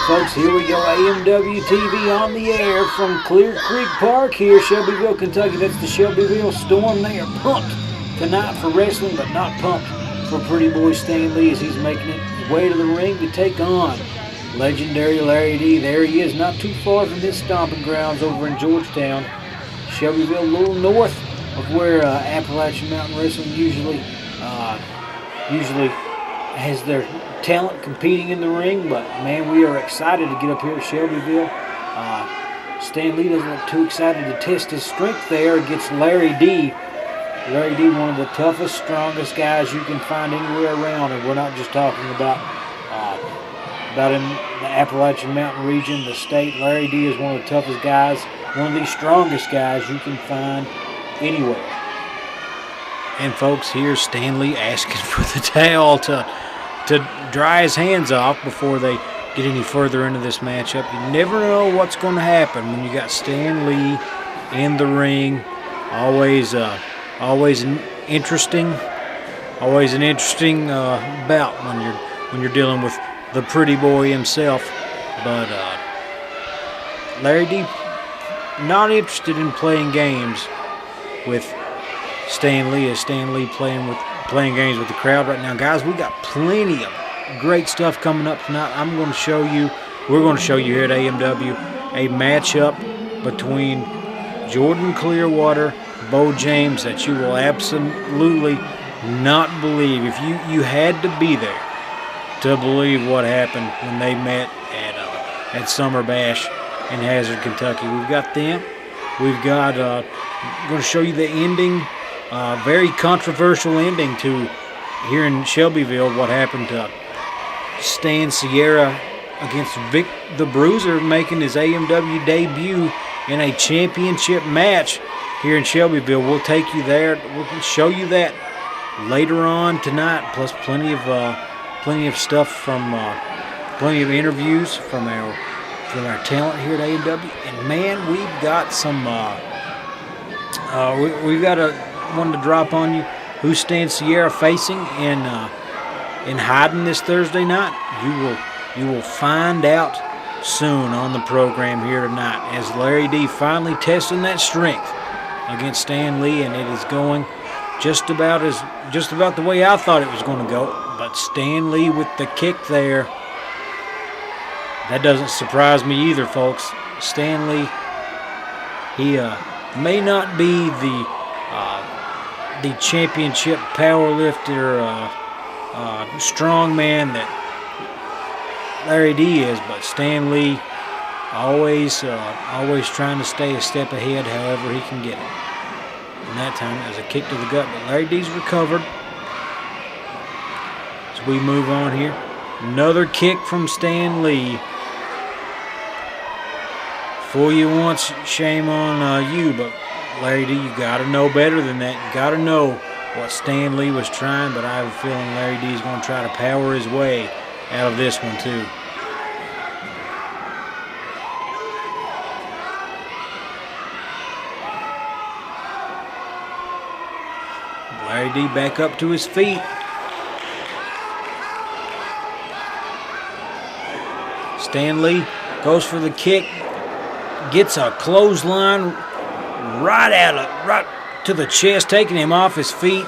Folks, here we go. AMW-TV on the air from Clear Creek Park here, Shelbyville, Kentucky. That's the Shelbyville Storm. They are pumped tonight for wrestling, but not pumped for Pretty Boy Stan Lee as he's making it his way to the ring to take on legendary Larry D. There he is, not too far from his stomping grounds over in Georgetown. Shelbyville, a little north of where Appalachian Mountain Wrestling usually has their talent competing in the ring, but man, we are excited to get up here at Shelbyville. Stan Lee doesn't look too excited to test his strength there against Larry D. Larry D, one of the toughest, strongest guys you can find anywhere around, and we're not just talking about in the Appalachian Mountain region, the state. Larry D is one of the toughest guys, one of the strongest guys you can find anywhere. And folks, here's Stan Lee asking for the towel to dry his hands off before they get any further into this matchup. You never know what's going to happen when you got Stan Lee in the ring. Always an interesting bout when you're dealing with the Pretty Boy himself. But Larry D not interested in playing games with Stan Lee, as Stan Lee playing games with the crowd right now. Guys, we got plenty of great stuff coming up tonight. We're going to show you here at AMW a matchup between Jordan Clearwater, Beau James, that you will absolutely not believe. If you had to be there to believe what happened when they met at Summer Bash in Hazard, Kentucky. We've got them. We've got going to show you the ending. Very controversial ending to here in Shelbyville, what happened to Stan Sierra against Vic the Bruiser, making his AMW debut in a championship match here in Shelbyville. We'll take you there. We'll show you that later on tonight, plus plenty of stuff from plenty of interviews from our talent here at AMW. And man, we've got some we've got one to drop on you. Who's Stan Sierra facing in Hyden this Thursday night? You will find out soon on the program here tonight, as Larry D finally testing that strength against Stan Lee, and it is going just about the way I thought it was going to go. But Stan Lee with the kick there, that doesn't surprise me either, folks. Stan Lee, he may not be the championship powerlifter, strongman that Larry D is, but Stan Lee always trying to stay a step ahead however he can get it. And that time it was a kick to the gut, but Larry D's recovered. As we move on here, another kick from Stan Lee. Fool you once, shame on you, but Larry D, you got to know better than that. You got to know what Stan Lee was trying, but I have a feeling Larry D is going to try to power his way out of this one too. Larry D back up to his feet. Stan Lee goes for the kick, gets a clothesline right to the chest, taking him off his feet.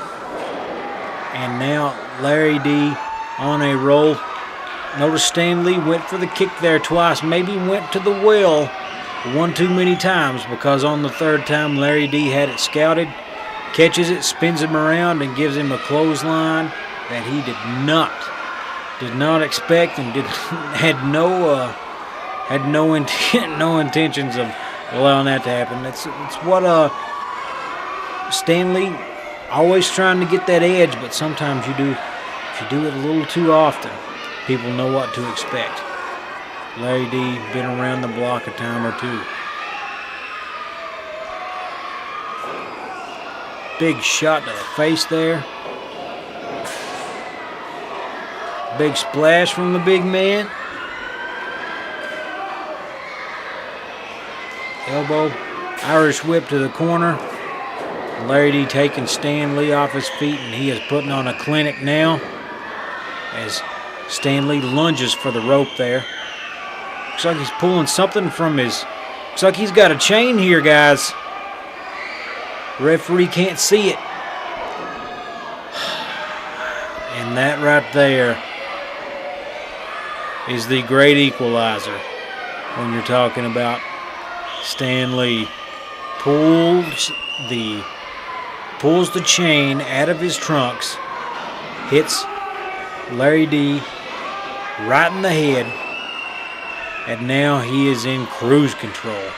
And now Larry D on a roll. Notice Stan Lee went for the kick there twice, maybe went to the well one too many times, because on the third time Larry D had it scouted, catches it, spins him around, and gives him a clothesline that he did not expect, and had no intentions of allowing that to happen. It's what Stan Lee always trying to get that edge, but sometimes if you do it a little too often, people know what to expect. Larry D been around the block a time or two. Big shot to the face there. Big splash from the big man. Elbow, Irish whip to the corner. Larry D taking Stan Lee off his feet, and he is putting on a clinic now as Stan Lee lunges for the rope there. Looks like he's pulling something from his... Looks like he's got a chain here, guys. Referee can't see it. And that right there is the great equalizer when you're talking about Stan Lee. Pulls the chain out of his trunks, hits Larry D right in the head, and now he is in cruise control.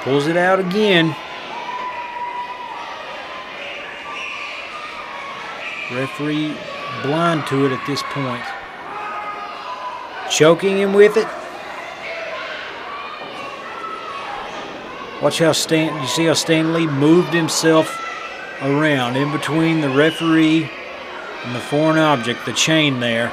Pulls it out again. Referee blind to it at this point. Choking him with it. Watch how you see how Stan Lee moved himself around in between the referee and the foreign object, the chain there.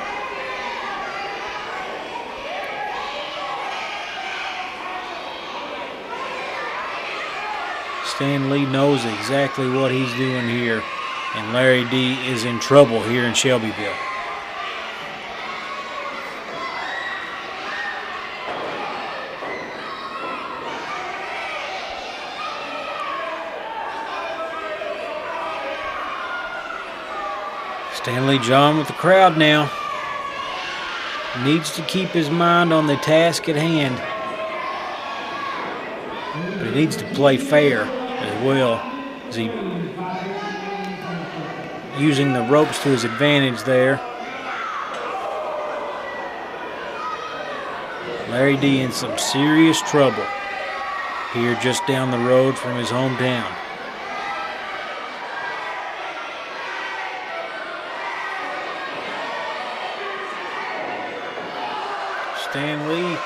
Stan Lee knows exactly what he's doing here, and Larry D is in trouble here in Shelbyville. Stan Lee John with the crowd now. Needs to keep his mind on the task at hand. But he needs to play fair as well. As he using the ropes to his advantage there. Larry D in some serious trouble here just down the road from his hometown. Stan Lee.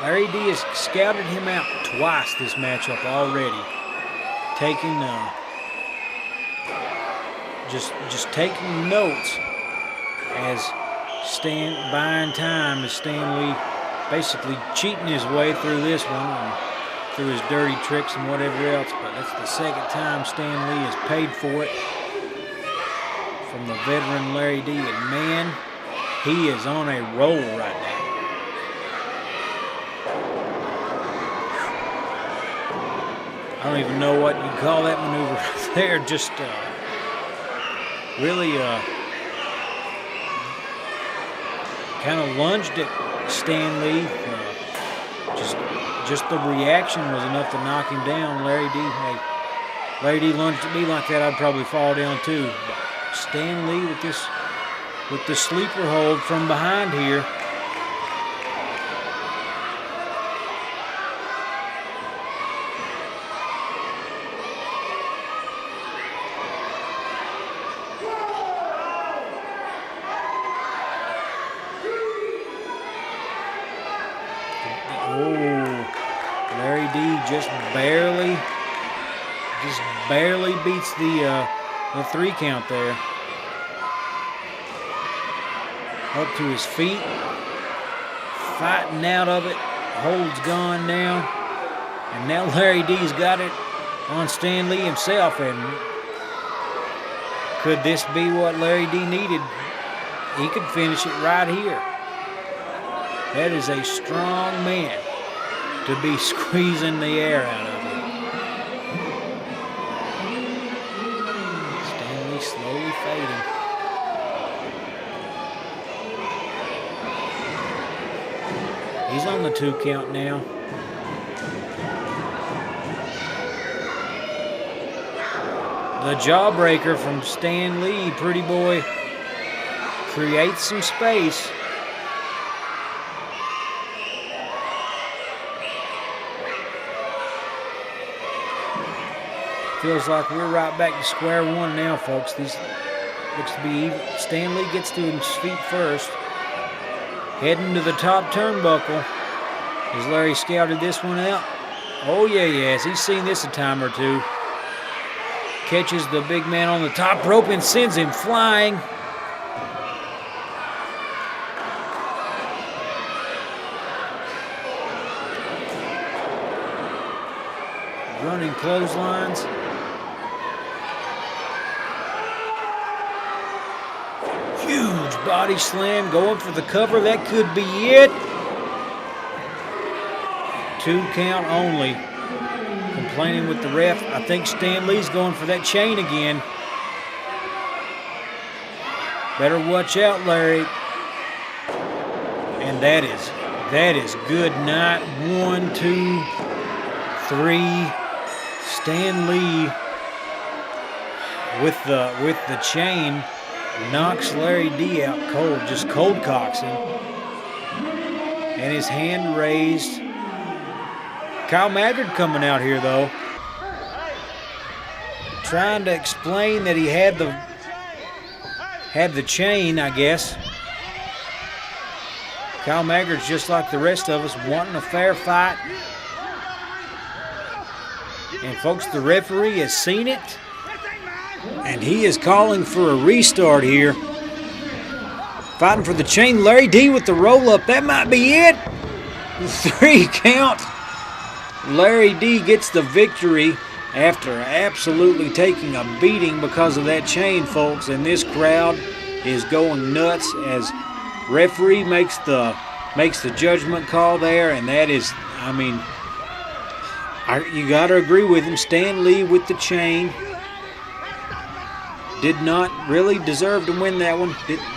Larry D has scouted him out twice this matchup already. Taking just taking notes as buying time as Stan Lee basically cheating his way through this one and through his dirty tricks and whatever else. But that's the second time Stan Lee has paid for it from the veteran Larry D. And man, he is on a roll right now. I don't even know what you call that maneuver right there. Just really kind of lunged at Stan Lee. Just the reaction was enough to knock him down. Larry D lunged at me like that, I'd probably fall down too. But Stan Lee with the sleeper hold from behind here. Larry D just barely beats the 3 count there. Up to his feet, fighting out of it. Hold's gone now, and now Larry D's got it on Stan Lee himself. And could this be what Larry D needed? He could finish it right here. That is a strong man to be squeezing the air out of him. Stanley slowly fading. He's on the 2 count now. The jawbreaker from Stan Lee, Pretty Boy, creates some space. Feels like we're right back to square one now, folks. This looks to be even. Stan Lee gets to his feet first. Heading to the top turnbuckle. Has Larry scouted this one out? Oh, yeah, he has. He's seen this a time or two. Catches the big man on the top rope and sends him flying. Running clotheslines. Huge body slam, going for the cover. That could be it. 2 count only. Complaining with the ref. I think Stan Lee's going for that chain again. Better watch out, Larry. And that is good night. 1, 2, 3. Stan Lee with the chain knocks Larry D out cold, just cold cocks him. And his hand raised. Kyle Maggard coming out here though, trying to explain that he had the chain, I guess. Kyle Maggard's just like the rest of us, wanting a fair fight. And folks, the referee has seen it, and he is calling for a restart here. Fighting for the chain. Larry D with the roll-up. That might be it. 3 count. Larry D gets the victory after absolutely taking a beating because of that chain, folks. And this crowd is going nuts as referee makes the judgment call there. And that is, I mean, you got to agree with him. Stan Lee with the chain did not really deserve to win that one.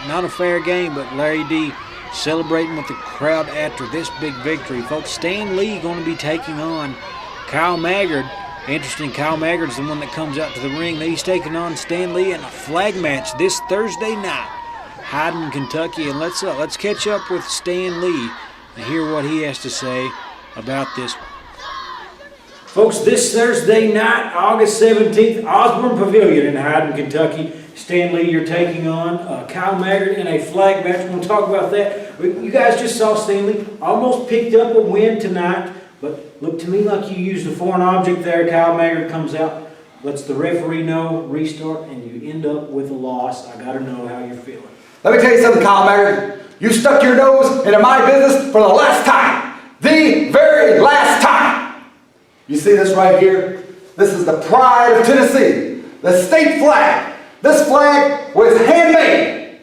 Not a fair game, but Larry D celebrating with the crowd after this big victory. Folks, Stan Lee going to be taking on Kyle Maggard. Interesting, Kyle Maggard's the one that comes out to the ring. He's taking on Stan Lee in a flag match this Thursday night, Hyden, Kentucky. And let's catch up with Stan Lee and hear what he has to say about this. Folks, this Thursday night, August 17th, Osborne Pavilion in Hyden, Kentucky. Stan Lee, you're taking on Kyle Maggard in a flag match. We're going to talk about that. You guys just saw Stan Lee almost picked up a win tonight, but looked to me like you used a foreign object there. Kyle Maggard comes out, lets the referee know, restart, and you end up with a loss. I got to know how you're feeling. Let me tell you something, Kyle Maggard. You stuck your nose into my business for the last time. The very last time. You see this right here? This is the pride of Tennessee, the state flag. This flag was handmade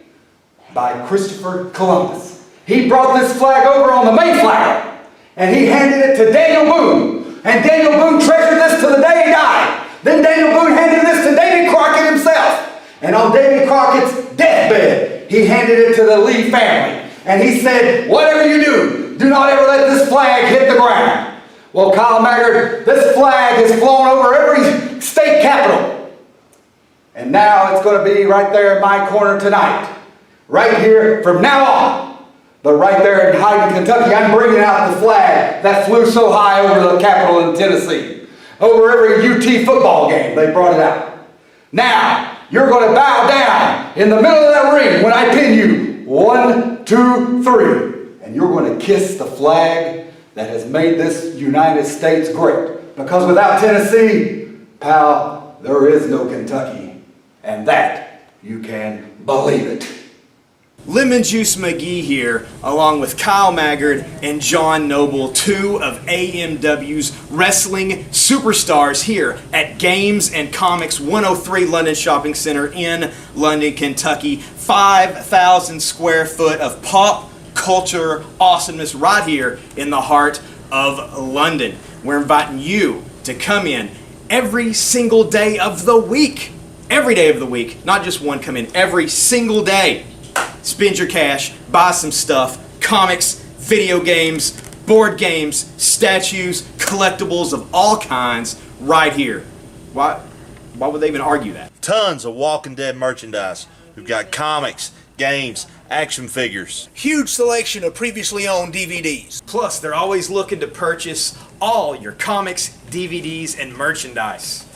by Christopher Columbus. He brought this flag over on the Mayflower, and he handed it to Daniel Boone. And Daniel Boone treasured this to the day he died. Then Daniel Boone handed this to Davy Crockett himself. And on Davy Crockett's deathbed, he handed it to the Lee family. And he said, whatever you do, do not ever let this flag hit the ground. Well, Kyle Maggard, this flag has flown over every state capital. And now it's going to be right there in my corner tonight. Right here from now on. But right there in Hyden, Kentucky, I'm bringing out the flag that flew so high over the Capitol in Tennessee. Over every UT football game, they brought it out. Now, you're going to bow down in the middle of that ring when I pin you. 1, 2, 3. And you're going to kiss the flag that has made this United States great. Because without Tennessee, pal, there is no Kentucky. And that, you can believe it. Lemon Juice McGee here, along with Kyle Maggard and John Noble, 2 of AMW's wrestling superstars here at Games and Comics 103 London Shopping Center in London, Kentucky. 5,000 square foot of pop culture awesomeness right here in the heart of London. We're inviting you to come in every single day of the week. Every day of the week, not just one, come in every single day. Spend your cash, buy some stuff, comics, video games, board games, statues, collectibles of all kinds right here. Why would they even argue that? Tons of Walking Dead merchandise. We've got comics, games, action figures. Huge selection of previously owned DVDs. Plus, they're always looking to purchase all your comics, DVDs, and merchandise.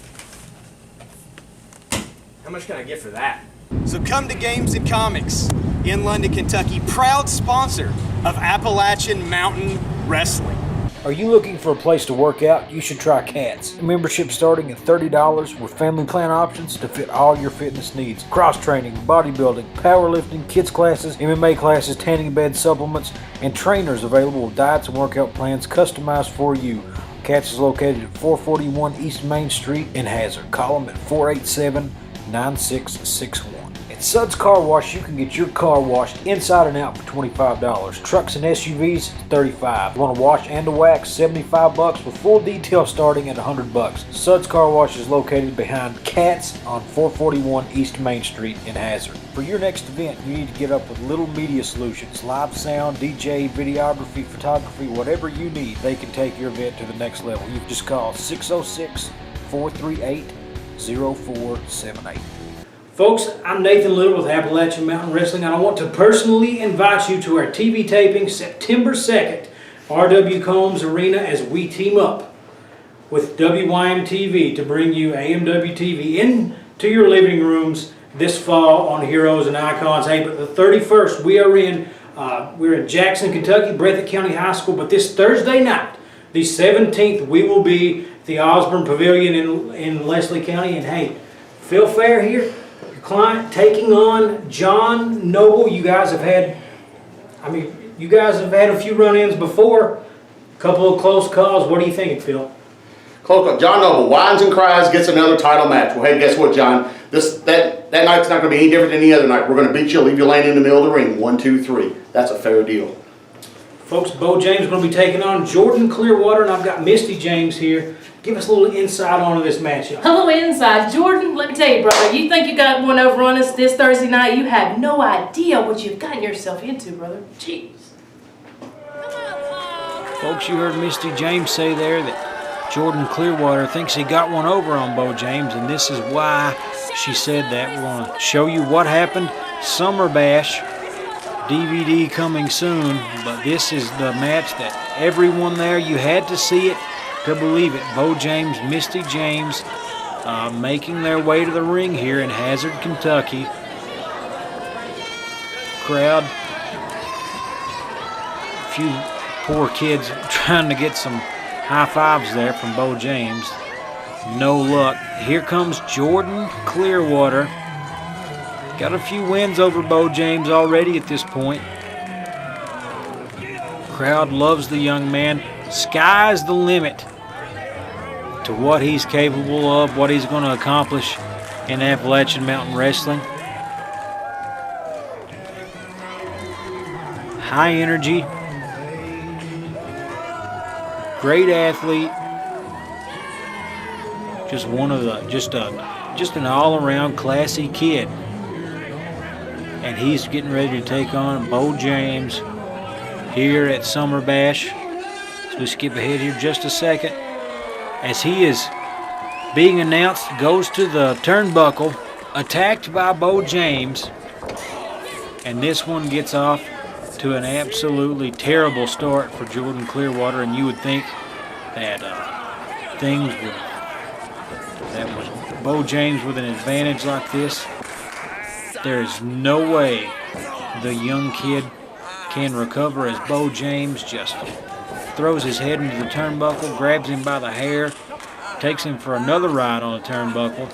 How much can I get for that? So come to Games and Comics in London, Kentucky, proud sponsor of Appalachian Mountain Wrestling. Are you looking for a place to work out? You should try Cats. Membership starting at $30 with family plan options to fit all your fitness needs. Cross training, bodybuilding, powerlifting, kids classes, MMA classes, tanning bed supplements, and trainers available with diets and workout plans customized for you. Cats is located at 441 East Main Street in Hazard. Call them at 487-9661. At Suds Car Wash, you can get your car washed inside and out for $25. Trucks and SUVs, $35. You want to wash and to wax, $75 with full detail starting at $100. Suds Car Wash is located behind Katz on 441 East Main Street in Hazard. For your next event, you need to get up with Little Media Solutions. Live sound, DJ, videography, photography, whatever you need, they can take your event to the next level. You just call 606-438-0478. Folks, I'm Nathan Little with Appalachian Mountain Wrestling, and I want to personally invite you to our TV taping September 2nd, R.W. Combs Arena, as we team up with WYM-TV to bring you AMW-TV into your living rooms this fall on Heroes and Icons. Hey, but the 31st, we're in Jackson, Kentucky, Breathitt County High School, but this Thursday night, the 17th, we will be at the Osborne Pavilion in Leslie County, and hey, Phil Fair here, client taking on John Noble. You guys have had a few run-ins before, a couple of close calls. What are you thinking, Phil? John Noble whines and cries, gets another title match. Well, hey, guess what, John? That night's not going to be any different than any other night. We're going to beat you, leave you laying in the middle of the ring. 1, 2, 3. That's a fair deal. Folks, Beau James is going to be taking on Jordan Clearwater, and I've got Misty James here. Give us a little insight on this matchup. A little insight. Jordan, let me tell you, brother, you think you got one over on us this Thursday night? You have no idea what you've gotten yourself into, brother. Jeez. Folks, you heard Misty James say there that Jordan Clearwater thinks he got one over on Beau James, and this is why she said that. We're going to show you what happened. Summer Bash, DVD coming soon, but this is the match that everyone there, you had to see it to believe it. Beau James, Misty James making their way to the ring here in Hazard, Kentucky. Crowd, a few poor kids trying to get some high fives there from Beau James. No luck. Here comes Jordan Clearwater. Got a few wins over Beau James already at this point. Crowd loves the young man. Sky's the limit to what he's capable of, what he's going to accomplish in Appalachian Mountain Wrestling. High energy, great athlete, just an all-around classy kid. And he's getting ready to take on Beau James here at Summer Bash. So we skip ahead here just a second. As he is being announced, goes to the turnbuckle, attacked by Beau James. And this one gets off to an absolutely terrible start for Jordan Clearwater, and you would think that with Beau James with an advantage like this, there is no way the young kid can recover, as Beau James just throws his head into the turnbuckle, grabs him by the hair, takes him for another ride on the turnbuckle.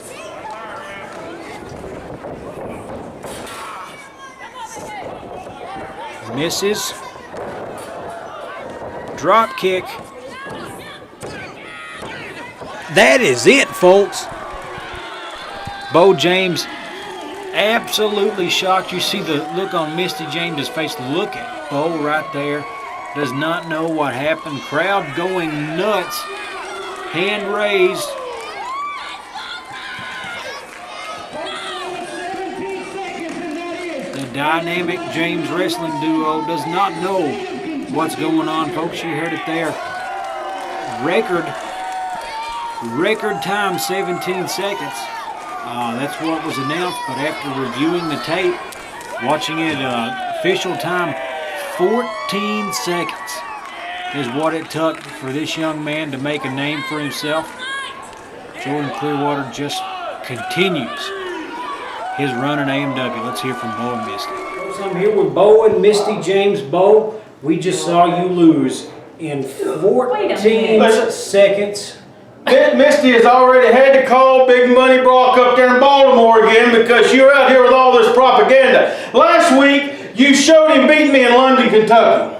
Misses. Drop kick. That is it, folks. Beau James absolutely shocked. You see the look on Misty James' face. Look at Beau right there. Does not know what happened. Crowd going nuts. Hand raised. The dynamic James wrestling duo does not know what's going on, folks. You heard it there. Record time, 17 seconds. That's what was announced, but after reviewing the tape, watching it, official time, 14 seconds is what it took for this young man to make a name for himself. Jordan Clearwater just continues his run in AMW. Let's hear from Beau and Misty. I'm here with Beau and Misty James. Beau, we just saw you lose in 14 seconds. Misty has already had to call Big Money Brock up there in Baltimore again because you're out here with all this propaganda. Last week, you showed him beating me in London, Kentucky.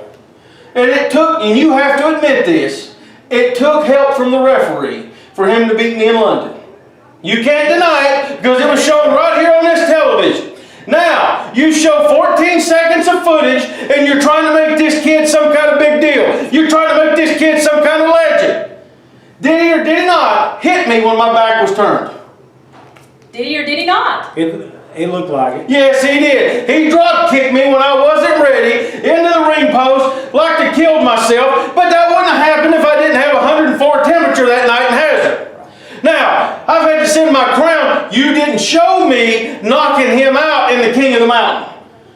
And it took, and you have to admit this, it took help from the referee for him to beat me in London. You can't deny it because it was shown right here on this television. show 14 seconds of footage and you're trying to make this kid some kind of big deal. You're trying to make this kid some kind of legend. Did he or did he not hit me when my back was turned? Did he or did he not? It looked like it. Yes, he did. He drop kicked me when I wasn't ready into the ring post like to kill myself, but that wouldn't have happened if I didn't have 104 temperature that night in Hazard. Now, I've had to send my crown. You didn't show me knocking him out in the King of the Mountain.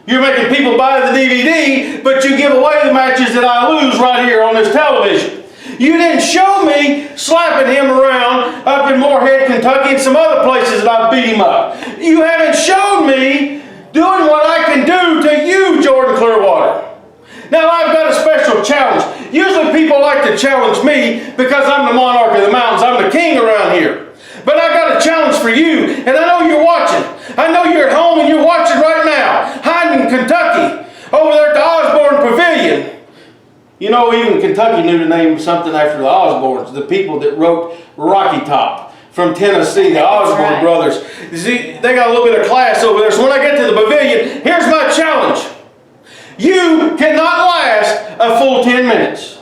You're making people buy the DVD, but you give away the matches that I lose right here on this television. You didn't show me slapping him around up in Moorhead, Kentucky, and some other places that I beat him up. You haven't shown me doing what I can do to you, Jordan Clearwater. Now, I've got a special challenge. Usually people like to challenge me because I'm the monarch of the mountains. I'm the king around here. But I've got a challenge for you, and I know you're watching. I know you're at home and you're watching right now, hiding in Kentucky, over there at the Osborne Pavilion. You know, even Kentucky knew to name something after the Osbornes, the people that wrote Rocky Top from Tennessee, the Osborne brothers. See, they got a little bit of class over there. So when I get to the pavilion, here's my challenge. You cannot last a full 10 minutes.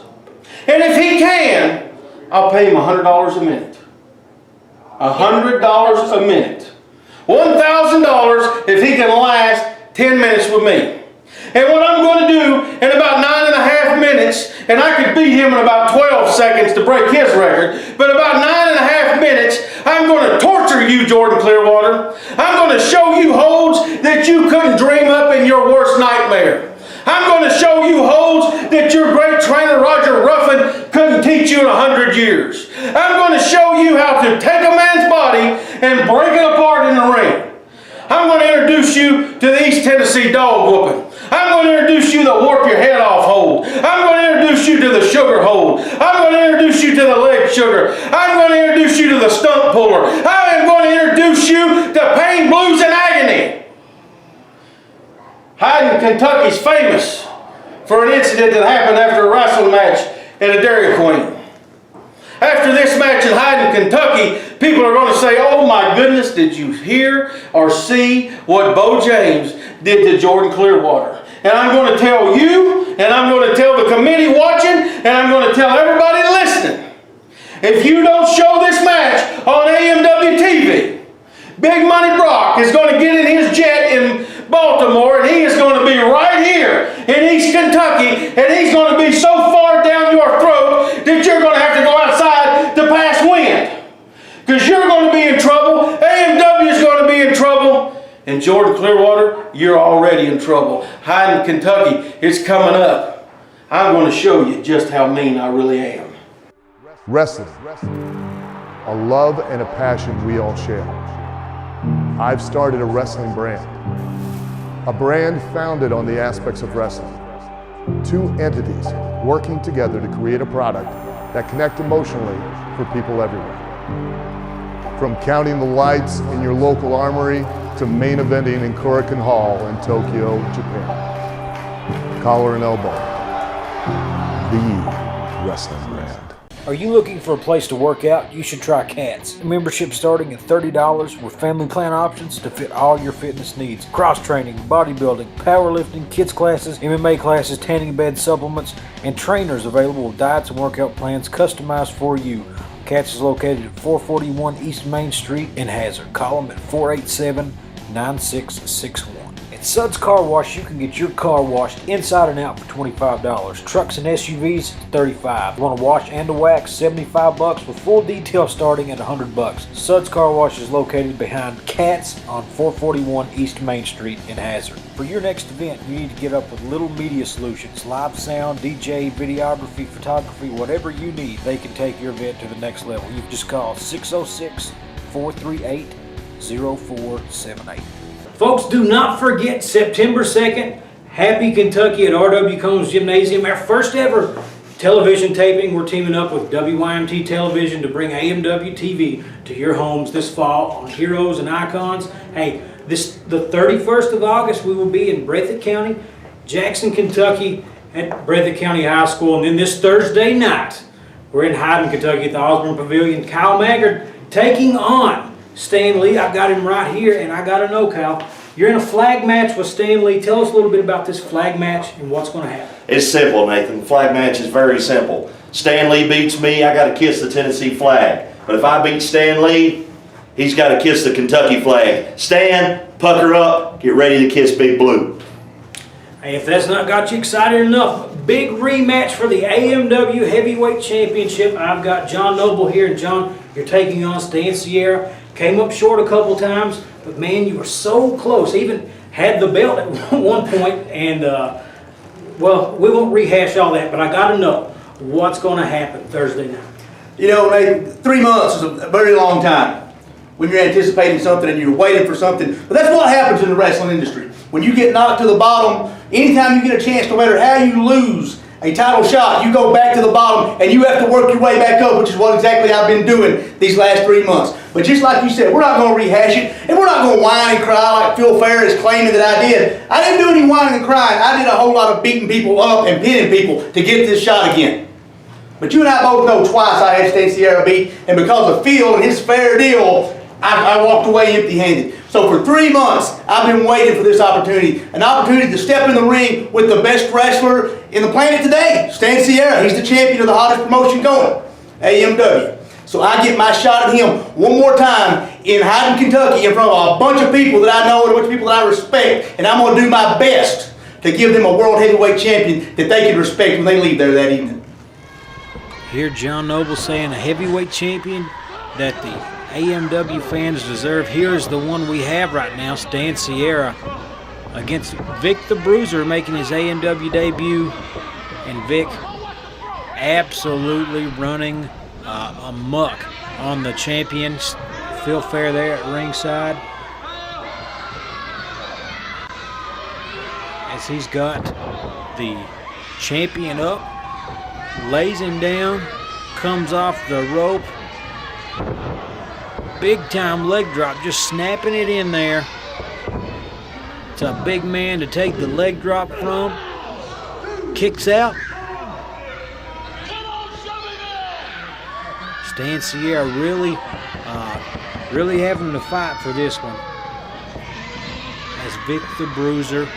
And if he can, I'll pay him $100 a minute. $100 a minute. $1,000 if he can last 10 minutes with me. And what I'm going to do in about 9.5 minutes, and I could beat him in about 12 seconds to break his record, but about 9.5 minutes, I'm going to torture you, Jordan Clearwater. I'm going to show you holds that you couldn't dream up in your worst nightmare. I'm going to show you holds that your great trainer Roger Ruffin couldn't teach you in 100 years. I'm going to show you how to take a man's body and break it apart in the ring. I'm going to introduce you to the East Tennessee dog whooping. I'm going to introduce you to the warp your head off hold. I'm going to introduce you to the sugar hold. I'm going to introduce you to the leg sugar. I'm going to introduce you to the stump puller. I am going to introduce you to pain, blues, and agony. Hyden, Kentucky's famous for an incident that happened after a wrestling match at a Dairy Queen. After this match in Hyden, Kentucky, people are going to say, oh my goodness, did you hear or see what Beau James did to Jordan Clearwater? And I'm going to tell you, and I'm going to tell the committee watching, and I'm going to tell everybody listening. If you don't show this match on AMW-TV, Big Money Brock is going to get in his jet in Baltimore, and he is going to be right here in East Kentucky, and he's going to be so far down your throat that you're going to have to go outside to pass wind. Because you're going to be in trouble, AMW is going to be in trouble, and Jordan Clearwater, you're already in trouble. Hyden, Kentucky, it's coming up. I'm going to show you just how mean I really am. Wrestling, a love and a passion we all share. I've started a wrestling brand. A brand founded on the aspects of wrestling. Two entities working together to create a product that connect emotionally for people everywhere. From counting the lights in your local armory to main eventing in Korakuen Hall in Tokyo, Japan. Collar and Elbow, the wrestling brand. Are you looking for a place to work out? You should try Cats. A membership starting at $30 with family plan options to fit all your fitness needs. Cross training, bodybuilding, powerlifting, kids classes, MMA classes, tanning bed supplements, and trainers available with diets and workout plans customized for you. Cats is located at 441 East Main Street in Hazard. Call them at 487-9661. At Suds Car Wash, you can get your car washed inside and out for $25. Trucks and SUVs, $35. You want to wash and to wax, $75 with full detail starting at $100. Suds Car Wash is located behind Cats on 441 East Main Street in Hazard. For your next event, you need to get up with Little Media Solutions. Live sound, DJ, videography, photography, whatever you need, they can take your event to the next level. You just call 606-438-0478. Folks, do not forget September 2nd, Happy Kentucky at R.W. Combs Gymnasium. Our first ever television taping. We're teaming up with WYMT Television to bring AMW-TV to your homes this fall on Heroes and Icons. Hey, the 31st of August, we will be in Breathitt County, Jackson, Kentucky at Breathitt County High School. And then this Thursday night, we're in Hyden, Kentucky at the Osborne Pavilion. Kyle Maggard taking on Stan Lee. I've got him right here, and I got to know, Kyle, You're in a flag match with Stan Lee. Tell us a little bit about this flag match and what's going to happen. It's simple, Nathan. The flag match is very simple. Stan Lee beats me, I got to kiss the Tennessee flag. But if I beat Stan Lee, he's got to kiss the Kentucky flag. Stan, pucker up, get ready to kiss Big Blue. Hey, if that's not got you excited enough, big rematch for the AMW Heavyweight Championship. I've got John Noble here, and John, you're taking on Stan Sierra. Came up short a couple times, but man, you were so close. Even had the belt at one point, and well, we won't rehash all that, but I got to know what's going to happen Thursday night. You know, Nathan, 3 months is a very long time when you're anticipating something and you're waiting for something. But that's what happens in the wrestling industry. When you get knocked to the bottom, anytime you get a chance, no matter how you lose a title shot, you go back to the bottom and you have to work your way back up, which is what exactly I've been doing these last 3 months. But just like you said, we're not going to rehash it, and we're not going to whine and cry like Phil Fair is claiming that I did. I didn't do any whining and crying. I did a whole lot of beating people up and pinning people to get this shot again. But you and I both know twice I had Stan Sierra beat, and because of Phil and his fair deal, I walked away empty-handed. So for 3 months, I've been waiting for this opportunity. An opportunity to step in the ring with the best wrestler in the planet today, Stan Sierra. He's the champion of the hottest promotion going, AMW. So I get my shot at him one more time in Hyden, Kentucky, in front of a bunch of people that I know and a bunch of people that I respect. And I'm going to do my best to give them a world heavyweight champion that they can respect when they leave there that evening. Hear John Noble saying a heavyweight champion that the AMW fans deserve. Here's the one we have right now, Stan Sierra against Vic the Bruiser, making his AMW debut. And Vic absolutely running amok on the champion. Phil Fair there at ringside, as he's got the champion up, lays him down, comes off the rope. Big time leg drop, just snapping it in there. It's a big man to take the leg drop from. Kicks out. Stan Sierra really having to fight for this one, as Vic the Bruiser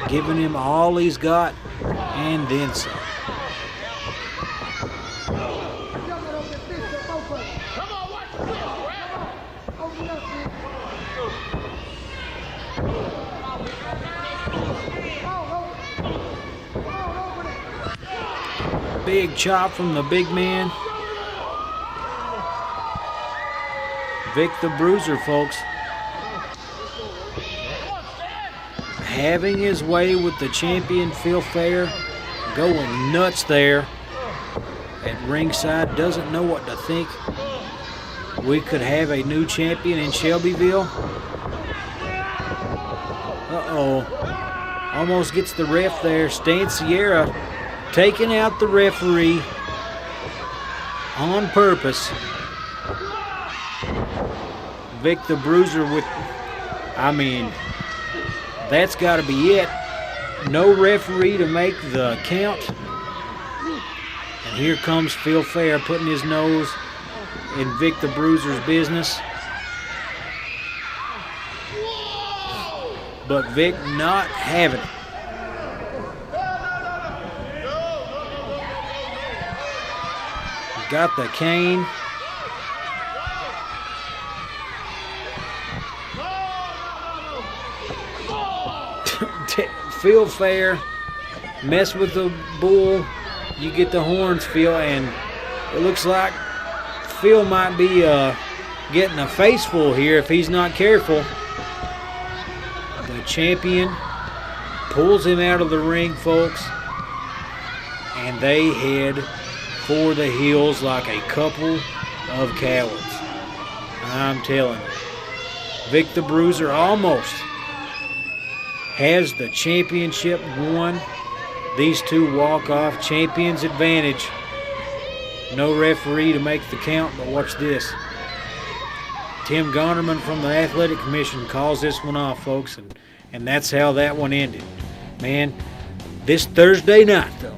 giving him all he's got and then some. Big chop from the big man. Vic the Bruiser, folks, having his way with the champion Phil Fair, going nuts there at ringside, doesn't know what to think. We could have a new champion in Shelbyville. Uh-oh. Almost gets the ref there. Stan Sierra taking out the referee on purpose. Vic the Bruiser with, I mean, that's got to be it. No referee to make the count. And here comes Phil Fair putting his nose in Vic the Bruiser's business. But Vic not having it. He's got the cane. Phil Fair, mess with the bull, you get the horns, Phil, and it looks like Phil might be getting a face full here if he's not careful. The champion pulls him out of the ring, folks, and they head for the hills like a couple of cowards. I'm telling you, Vic the Bruiser almost has the championship won. These two walk off, champion's advantage. No referee to make the count, but watch this. Tim Gonderman from the Athletic Commission calls this one off, folks, and that's how that one ended. Man, this Thursday night, though,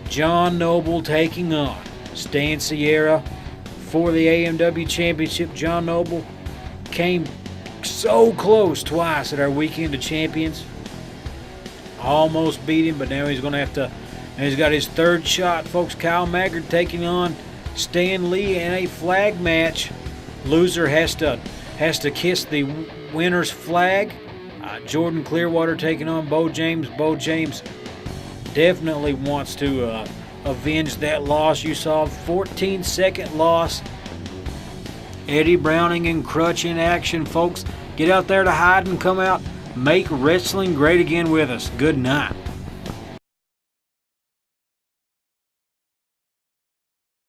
John Noble taking on Stan Sierra for the AMW Championship. John Noble came so close twice at our Weekend of Champions. Almost beat him, but now he's going to have to. And he's got his third shot, folks. Kyle Maggard taking on Stan Lee in a flag match. Loser has to kiss the winner's flag. Jordan Clearwater taking on Beau James. Beau James definitely wants to avenge that loss. You saw a 14-second loss. Eddie Browning and Crutch in action, folks. Get out there to hide and come out. Make wrestling great again with us. Good night.